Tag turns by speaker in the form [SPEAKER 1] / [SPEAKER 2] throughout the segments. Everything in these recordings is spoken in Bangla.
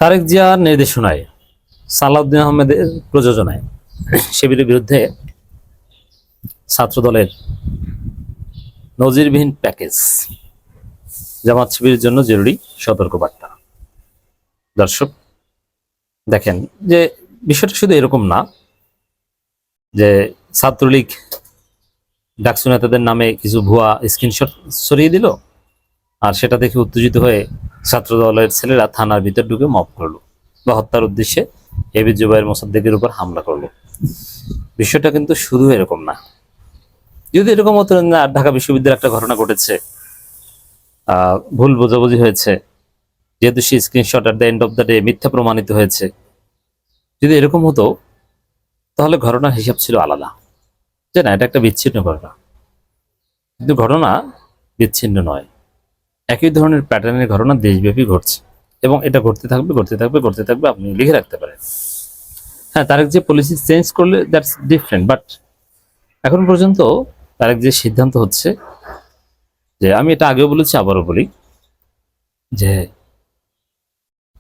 [SPEAKER 1] তারেক জিয়ার নির্দেশনায় সালাউদ্দিন আহমেদের প্রযোজনায় শিবিরের বিরুদ্ধে ছাত্র দলের নজিরবিহীন প্যাকেজ, জামাত শিবিরের জন্য জরুরি সতর্কবার্তা। দর্শক দেখেন যে বিষয়টা শুধু এরকম না যে ছাত্রলীগ ডাকসু নেতাদের নামে কিছু ভুয়া স্ক্রিনশট ছড়িয়ে দিল আর সেটা দেখে উত্তেজিত হয়ে ছাত্র দলের ছেলেরা থানার ভিতর ঢুকে মব করলো বা হত্যার উদ্দেশ্যে এবি জুবায়ের মোসাদ্দেকের উপর হামলা করলো। বিষয়টা কিন্তু শুধু এরকম না। যদি এরকম হতো না, ঢাকা বিশ্ববিদ্যালয়ের একটা ঘটনা ঘটেছে, ভুল বোঝাবুঝি হয়েছে, যেহেতু সেই screenshot at the end of the day মিথ্যা প্রমাণিত হয়েছে, যদি এরকম হতো তাহলে ঘটনার হিসাব ছিল আলাদা, যে না এটা একটা বিচ্ছিন্ন ঘটনা। কিন্তু ঘটনা বিচ্ছিন্ন নয়, একই ধরনের প্যাটার্নের ঘটনা দেশব্যাপী ঘটছে এবং এটা ঘটতে থাকবে ঘটতে থাকবে ঘটতে থাকবে। আপনি লিখে রাখতে পারেন। হ্যাঁ, তারেক যে পলিসি চেঞ্জ করলে দ্যাটস ডিফারেন্ট, বাট এখন পর্যন্ত তারেক যে সিদ্ধান্ত হচ্ছে, যে আমি এটা আগেও বলেছি আবারও বলি, যে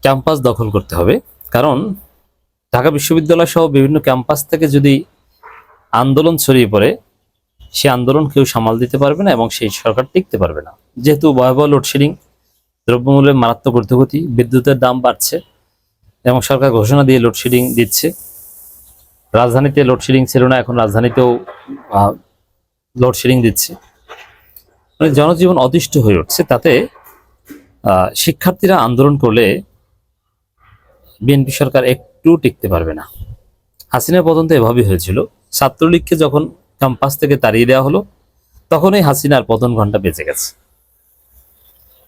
[SPEAKER 1] ক্যাম্পাস দখল করতে হবে। কারণ ঢাকা বিশ্ববিদ্যালয় সহ বিভিন্ন ক্যাম্পাস থেকে যদি আন্দোলন ছড়িয়ে পড়ে, সে আন্দোলন কেউ সামাল দিতে পারবে না এবং সেই সরকার টিকতে পারবে না। যেহেতু ভয়াবহ লোডশেডিং, দ্রব্যমূল্যের মারাত্মক ঊর্ধ্বগতি, বিদ্যুতের দাম বাড়ছে এবং সরকার ঘোষণা দিয়ে লোডশেডিং দিচ্ছে। রাজধানীতে লোডশেডিং ছিল না, এখন রাজধানীতেও লোডশেডিং দিচ্ছে, মানে জনজীবন অতিষ্ঠ হয়ে উঠছে। তাতে শিক্ষার্থীরা আন্দোলন করলে বিএনপি সরকার একটু টিকতে পারবে না। হাসিনার পতন তো এভাবেই হয়েছিল। ছাত্রলীগকে যখন ক্যাম্পাস থেকে তাড়িয়ে দেওয়া হলো, তখনই হাসিনার পতন ঘন্টা বেঁচে গেছে।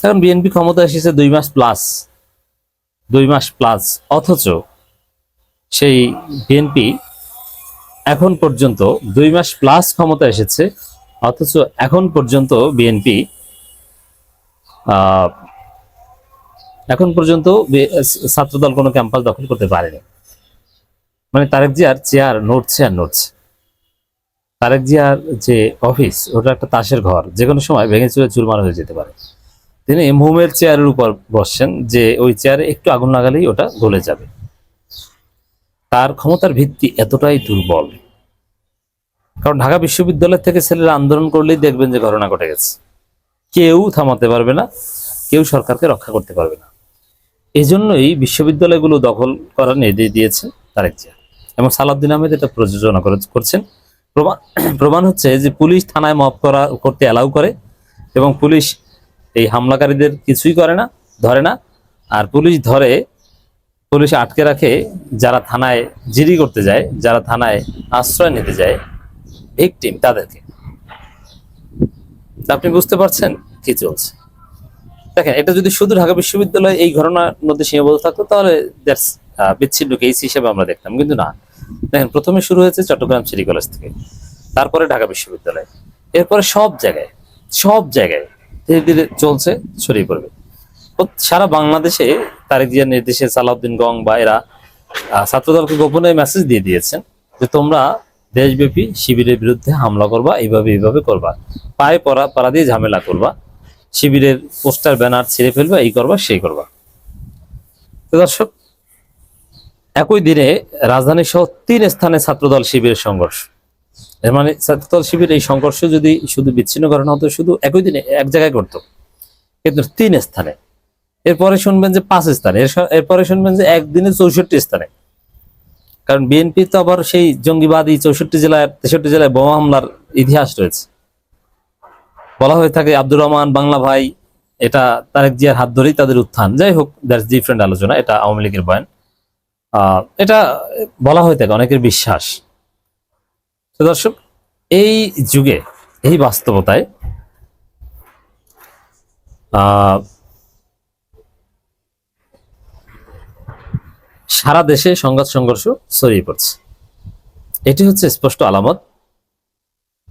[SPEAKER 1] এখন বিএনপি ক্ষমতা এসেছে 2 মাস প্লাস, অথচ সেই বিএনপি এখন পর্যন্ত 2 মাস প্লাস ক্ষমতা এসেছে, অথচ এখন পর্যন্ত বিএনপি ছাত্রদল কোনো ক্যাম্পাস দখল করতে পারেনি। মানে তারেক জিয়ার চেয়ার নড়ছে আর নড়ছে। তারেক জিয়ার যে অফিস, ওটা একটা তাসের ঘর, যে কোনো সময় ভেঙে চুরে চুরমার হয়ে যেতে পারে। তিনি মোমের চেয়ারের উপর বসছেন, যে ওই চেয়ারে একটু আগুন লাগালেই ওটা গলে যাবে। তার ক্ষমতার ভিত্তি এতটাই দুর্বল। কারণ ঢাকা বিশ্ববিদ্যালয় থেকে ছেলেরা আন্দোলন করলেই দেখবেন যে ঘটনা ঘটে গেছে। কেউ থামাতে পারবে না, কেউ সরকারকে রক্ষা করতে পারবে না। এই জন্যই বিশ্ববিদ্যালয়গুলো দখল করার নির্দেশ দিয়েছে তারেক জিয়া এবং সালাউদ্দিন আহমেদ এটা প্রযোজনা করছেন। প্রমাণ হচ্ছে যে পুলিশ থানায় মব করতে অ্যালাউ করে এবং পুলিশ এই হামলাকারীদের কিছুই করে না, ধরে না। আর পুলিশ আটকে রাখে যারা থানায় জিডি করতে যায়, যারা থানায় আশ্রয় নিতে যায়, ভিকটিম তাদেরকে। আপনি বুঝতে পারছেন কি চলছে? দেখেন, এটা যদি শুধু ঢাকা বিশ্ববিদ্যালয় এই ঘটনার মধ্যে সীমাবদ্ধ থাকতো তাহলে দ্যাটস বিচ্ছিন্ন কেস হিসেবে আমরা দেখতাম, কিন্তু না। দেখেন, প্রথমে শুরু হয়েছে চট্টগ্রাম সিটি কলেজ থেকে, তারপরে ঢাকা বিশ্ববিদ্যালয়, এরপরে সব জায়গায় ধীরে ধীরে চলছে, ছড়িয়ে পড়বে সারা বাংলাদেশে। তারেক জিয়ার নির্দেশে সালাউদ্দিন গং বা এরা ছাত্রদলকে গোপনে মেসেজ দিয়ে দিয়েছেন যে তোমরা দেশব্যাপী শিবিরের বিরুদ্ধে হামলা করবা, এইভাবে করবা, পায়ে পড়া দিয়ে ঝামেলা করবা, শিবিরের পোস্টার ব্যানার ছিঁড়ে ফেলবা, এই করবা সেই করবা। তো দর্শক, একই দিনে রাজধানী সহ 3 স্থানে ছাত্রদল শিবিরের সংঘর্ষ। এর মানে ছাত্রদল শিবির এই সংঘর্ষ যদি শুধু বিচ্ছিন্ন ঘটনা হতো, শুধু একই দিনে এক জায়গায় ঘটতো, কিন্তু 3 স্থানে। এরপরে শুনবেন যে 5 স্থানে, এরপরে শুনবেন যে একদিনে 64 স্থানে। কারণ বিএনপি তো আবার সেই জঙ্গিবাদী 63 জেলায় বোমা হামলার ইতিহাস রয়েছে। বলা হয়ে থাকে আব্দুর রহমান, বাংলা ভাই, এটা তারেক জিয়ার হাত ধরেই তাদের উত্থান। যাই হোক, দ্যাটস ডিফারেন্ট আলোচনা, এটা আওয়ামী লীগের বয়ান। এটা বলা হয়ে থাকে, অনেকের বিশ্বাস। তো দর্শক, এই যুগে, এই বাস্তবতায় সারা দেশে সংঘাত সংঘর্ষ ছড়িয়ে পড়ছে। এটি হচ্ছে স্পষ্ট আলামত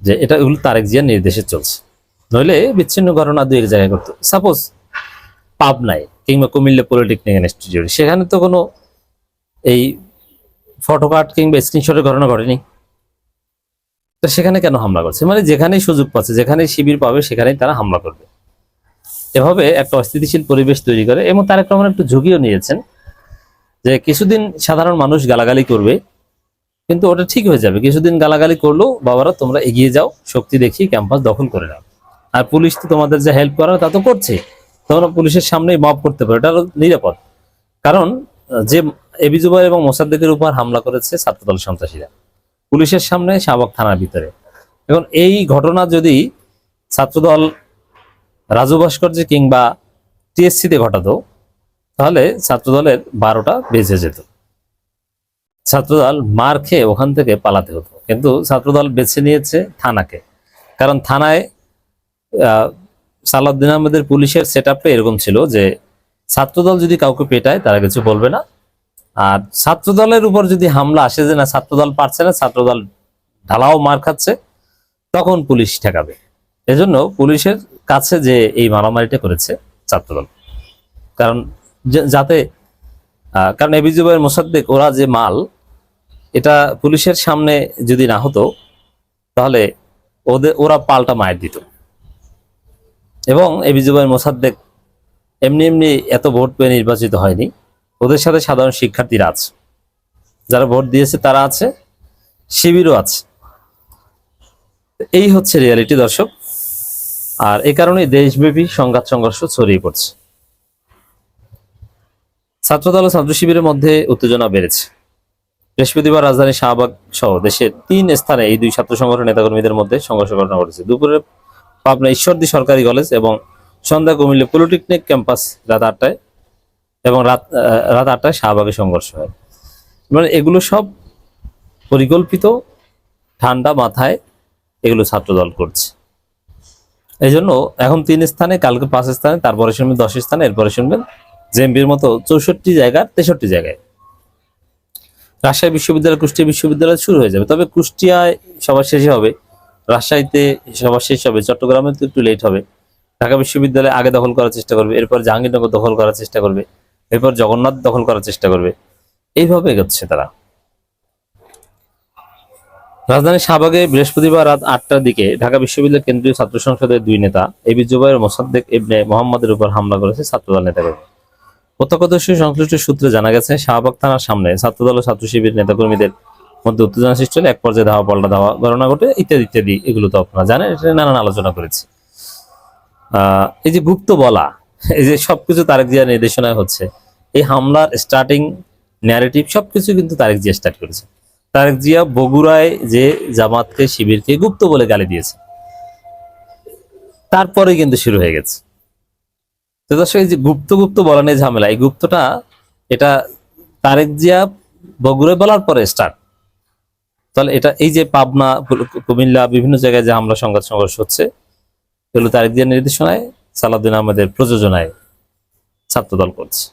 [SPEAKER 1] যে এগুলো তারেক জিয়ার নির্দেশে চলছে। নইলে বিচ্ছিন্ন ঘটনা 2 এক জায়গায় করতো। সাপোজ পাবনায় কিংবা কুমিল্লা পলিটেকনিক ইনস্টিটিউট, সেখানে তো কোনো এই ফটোকার্ড কিংবা স্ক্রিনশটের ঘটনা ঘটেনি। তো সেখানে কেন হামলা করছে? মানে যেখানেই সুযোগ পাচ্ছে, যেখানেই শিবির পাবে, সেখানেই তারা হামলা করবে। এভাবে একটা অস্থিতিশীল পরিবেশ তৈরি করে। এবং তারেক রহমান একটু ঝুঁকিও নিয়েছেন যে কিছুদিন সাধারণ মানুষ গালাগালি করবে, কিন্তু ওটা ঠিক হয়ে যাবে। কিছুদিন গালাগালি করলো, বাবারা তোমরা এগিয়ে যাও, শক্তি দেখিয়ে ক্যাম্পাস দখল করে নাও। আর পুলিশ তো তোমাদের যে হেল্প করার তা তো করছে, তোমরা পুলিশের সামনেই মব করতে পারো, এটা নিরাপদ। কারণ যে এবি জুবাইর এবং মোসাদ্দেকের উপর হামলা করেছে ছাত্রদল সন্ত্রাসীরা, পুলিশের সামনে, শাহবাগ থানার ভিতরে। এখন এই ঘটনা যদি ছাত্রদল রাজু ভাস্কর্য কিংবা টিএসসিতে ঘটাতো, তাহলে ছাত্রদলের 12টা বেঁচে যেত। ছাত্রদল মার খেয়ে ওখান থেকে পালাতে হতো, কিন্তু ছাত্রদল বেছে নিয়েছে থানাকে। কারণ থানায় সালাউদ্দিন আহমেদের পুলিশের সেটআপটা এরকম ছিল যে ছাত্রদল যদি কাউকে পেটায় তারা কিছু বলবে না, আর ছাত্রদলের উপর যদি হামলা আসে যে না ছাত্রদল পারছে না, ছাত্রদল ঢালাও মার খাচ্ছে, তখন পুলিশ ঠেকাবে। এজন্য পুলিশের কাছে যে এই মারামারিটা করেছে ছাত্রদল, কারণ যাতে কারণ এবি জুবাইর মোসাদ্দেক ওরা যে মাল, এটা পুলিশের সামনে যদি না হতো তাহলে ওরা পাল্টা মায়ের দিত। এবং এবি জুবাইর মোসাদ্দেক এমনি এমনি এত ভোট পেয়ে নির্বাচিত হয়নি, ওদের সাথে সাধারণ শিক্ষার্থীরা আছে, যারা ভোট দিয়েছে তারা আছে, শিবিরও আছে। এই হচ্ছে রিয়ালিটি দর্শক। আর এই কারণে দেশব্যাপী সংঘাত সংঘর্ষ ছড়িয়ে পড়ছে। ছাত্রদল ও ছাত্র শিবিরের মধ্যে উত্তেজনা বেড়েছে। বৃহস্পতিবার রাজধানী শাহবাগ সহ দেশের 3 স্থানে এই 2 ছাত্র সংগঠন নেতাকর্মীদের মধ্যে সংঘর্ষ ঘটনা ঘটেছে। দুপুরে পাবনা ঈশ্বরদী সরকারি কলেজ এবং সন্ধ্যা কুমিল্লা পলিটেকনিক ক্যাম্পাস রাত 8টায় এবং রাত 8টায় শাহবাগে সংঘর্ষ হয়। মানে এগুলো সব পরিকল্পিত, ঠান্ডা মাথায় এগুলো ছাত্রদল করছে। এই জন্য এখন 3 স্থানে, কালকে 5 স্থানে, তারপরে শুনবেন 10 স্থানে, এরপরে শুনবেন জেএমবির মতো 64 জায়গার 63 জায়গায়। রাজশাহী বিশ্ববিদ্যালয়, কুষ্টিয়া বিশ্ববিদ্যালয় শুরু হয়ে যাবে, তবে কুষ্টিয়ায় সবার শেষে হবে, রাজশাহীতে সবার শেষ হবে, চট্টগ্রামে তো একটু লেট হবে। ঢাকা বিশ্ববিদ্যালয় আগে দখল করার চেষ্টা করবে, এরপর জাহাঙ্গীরনগর দখল করার চেষ্টা করবে, এরপর জগন্নাথ দখল করার চেষ্টা করবে, এইভাবে এগোচ্ছে তারা। রাজধানী শাহবাগে বৃহস্পতিবার রাত 8টার দিকে ঢাকা বিশ্ববিদ্যালয় কেন্দ্রীয় ছাত্র সংসদের 2 নেতা এবি জুবাইর মোসাদ্দেক ইবনে মোহাম্মদের উপর হামলা করেছে ছাত্রদল নেতাকর্মী। প্রত্যক্ষদর্শী সংশ্লিষ্ট সূত্রে জানা গেছে, শাহবাগ থানার সামনে ছাত্রদল ও ছাত্র শিবির নেতাকর্মীদের মধ্যে উত্তেজনা সৃষ্টি হলে এক পর্যায়ে ধাওয়া পাল্টা ধাওয়া ঘটনা ঘটে, ইত্যাদি ইত্যাদি। এগুলো তো আপনারা জানেন, এটা নানান আলোচনা করেছি। এই যে গুপ্ত বলা, এই যে সবকিছু তারেক জিয়ার নির্দেশনায় হচ্ছে, এই হামলার স্টার্টিং ন্যারেটিভ সবকিছু কিন্তু তারেক জিয়া স্টার্ট করেছে। তারেক জিয়া বগুড়ায় যে জামাতকে, শিবিরকে গুপ্ত বলে গালি দিয়েছে, তারপরে কিন্তু শুরু হয়ে গেছে। তো দর্শক, এই যে গুপ্ত গুপ্ত বলা নিয়ে ঝামেলা, এই গুপ্তটা এটা তারেক জিয়া বগুড়ায় বলার পরে স্টার্ট। তাহলে এটা এই যে পাবনা, কুমিল্লা, বিভিন্ন জায়গায় যে হামলা সংঘাত সংঘর্ষ হচ্ছে, এগুলো তারেক জিয়ার নির্দেশনায়, সালাউদ্দিন আহমেদের প্রযোজনায় ছাত্রদল করছে।